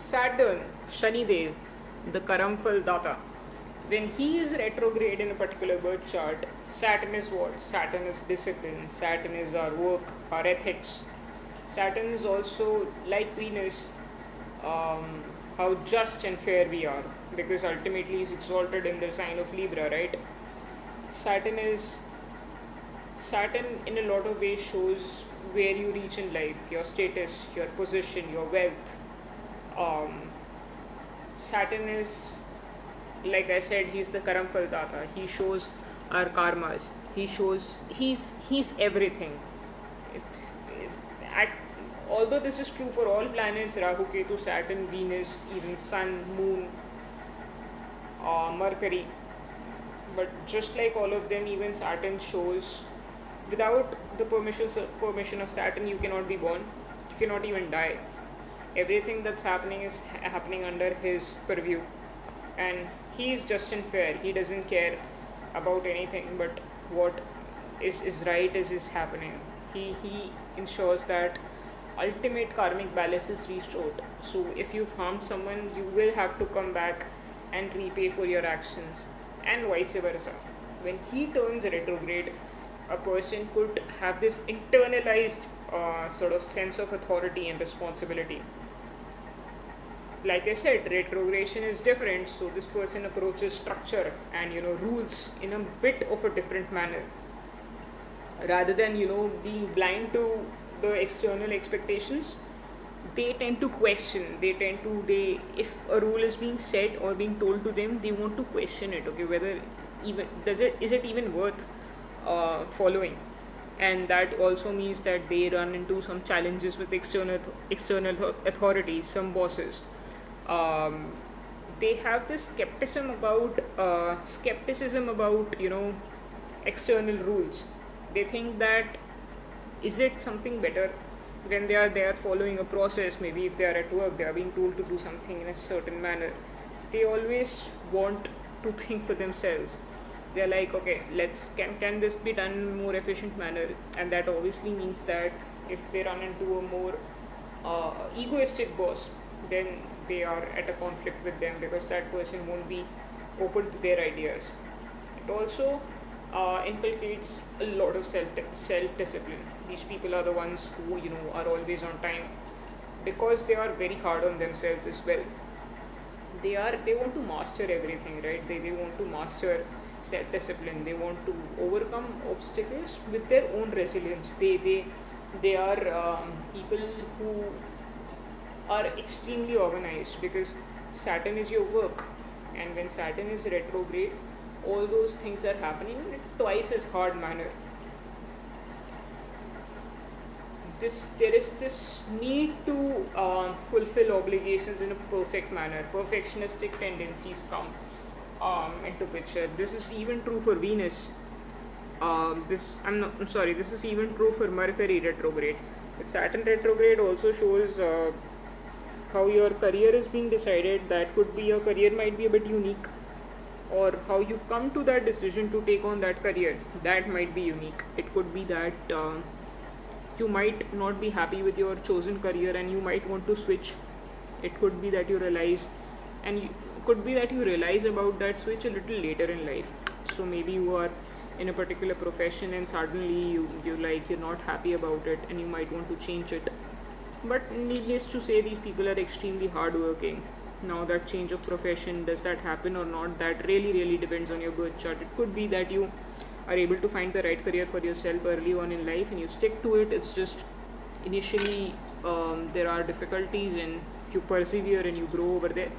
Saturn, Shani Dev, the Karamphal Data, when he is retrograde in a particular birth chart, Saturn is what? Saturn is discipline, Saturn is our work, our ethics. Saturn is also, like Venus, how just and fair we are, because ultimately he's exalted in the sign of Libra, right? Saturn is Saturn in a lot of ways shows where you reach in life, your status, your position, your wealth. Um, Saturn is, like I said, he's the Karamphal Data. He shows our karmas. He shows he's everything. It, at, although this is true for all planets, Rahu, Ketu, Saturn, Venus, even Sun, Moon, Mercury, but just like all of them, even Saturn shows without the permission of Saturn, you cannot be born, you cannot even die. Everything that's happening is happening under his purview, and he is just and fair. He doesn't care about anything but what is right is happening. He ensures that ultimate karmic balance is restored. So if you've harmed someone, you will have to come back and repay for your actions, and vice versa. When he turns retrograde, a person could have this internalized sort of sense of authority and responsibility. Like I said, retrogression is different, so this person approaches structure and rules in a bit of a different manner, rather than being blind to the external expectations. They tend to question, they if a rule is being said or being told to them, they want to question it, okay, whether even is it even worth following. And that also means that they run into some challenges with external authorities, some bosses. They have this skepticism about external rules. They think that, is it something better when they are following a process? Maybe if they are at work, they are being told to do something in a certain manner. They always want to think for themselves. They're like, okay, can this be done in a more efficient manner? And that obviously means that if they run into a more egoistic boss, then they are at a conflict with them, because that person won't be open to their ideas. It also inculcates a lot of self discipline. These people are the ones who are always on time, because they are very hard on themselves as well. They want to master everything, right? They want to master self discipline. They want to overcome obstacles with their own resilience. They are people who are extremely organized, because Saturn is your work, and when Saturn is retrograde, all those things are happening in a twice as hard manner. There is this need to fulfill obligations in a perfect manner. Perfectionistic tendencies come into picture. This is even true for Venus. This is even true for Mercury retrograde. But Saturn retrograde also shows how your career is being decided. That could be, your career might be a bit unique, or how you come to that decision to take on that career, that might be unique. It could be that you might not be happy with your chosen career and you might want to switch. It could be that you realize about that switch a little later in life. So maybe you are in a particular profession and suddenly you're not happy about it and you might want to change it. But needless to say, these people are extremely hardworking. Now, that change of profession, does that happen or not, that really depends on your birth chart. It could be that you are able to find the right career for yourself early on in life and you stick to it. It's just initially there are difficulties and you persevere and you grow over there.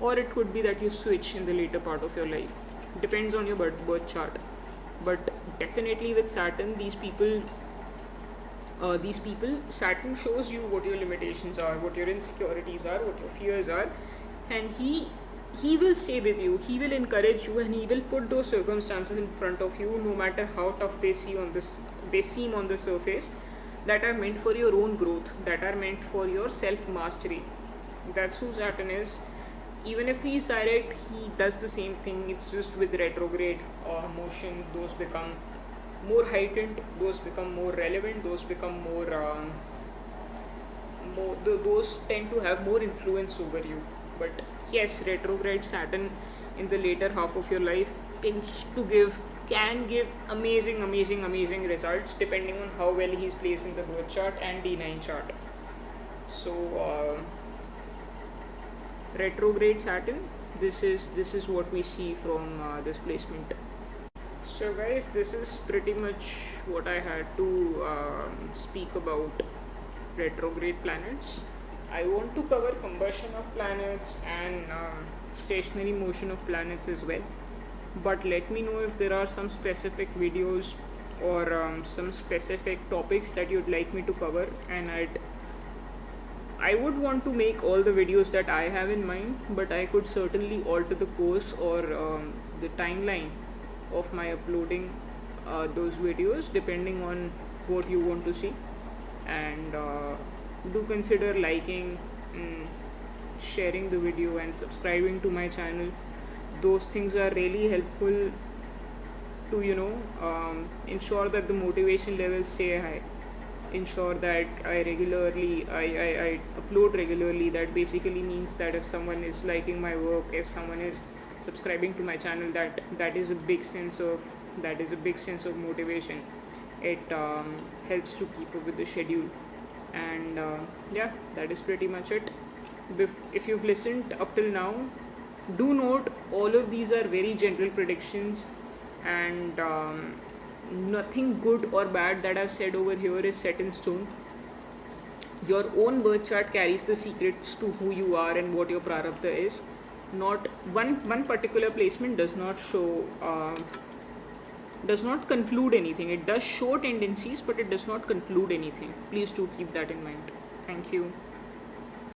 Or it could be that you switch in the later part of your life. Depends on your birth chart. But definitely with Saturn, these people, Saturn shows you what your limitations are, what your insecurities are, what your fears are, and he will stay with you. He will encourage you, and he will put those circumstances in front of you, no matter how tough they seem on the surface, that are meant for your own growth, that are meant for your self mastery. That's who Saturn is. Even if he is direct, he does the same thing. It's just with retrograde motion, those become more heightened, those become more relevant, those become those tend to have more influence over you. But yes, retrograde Saturn in the later half of your life can give amazing results depending on how well he's placed in the birth chart and D9 chart. So retrograde Saturn, this is what we see from this placement. So guys, this is pretty much what I had to speak about retrograde planets. I want to cover combustion of planets and stationary motion of planets as well, but let me know if there are some specific videos or some specific topics that you'd like me to cover, and I would want to make all the videos that I have in mind, but I could certainly alter the course or the timeline of my uploading those videos depending on what you want to see. And do consider liking, sharing the video and subscribing to my channel. Those things are really helpful to ensure that the motivation levels stay high, ensure that I upload regularly. That basically means that if someone is liking my work, if someone is subscribing to my channel, that is a big sense of motivation. It helps to keep up with the schedule. And yeah, that is pretty much it. If you've listened up till now, do note all of these are very general predictions, and nothing good or bad that I've said over here is set in stone. Your own birth chart carries the secrets to who you are and what your prarabdha is. Not one particular placement does not conclude anything. It does show tendencies, but it does not conclude anything. Please do keep that in mind. Thank you.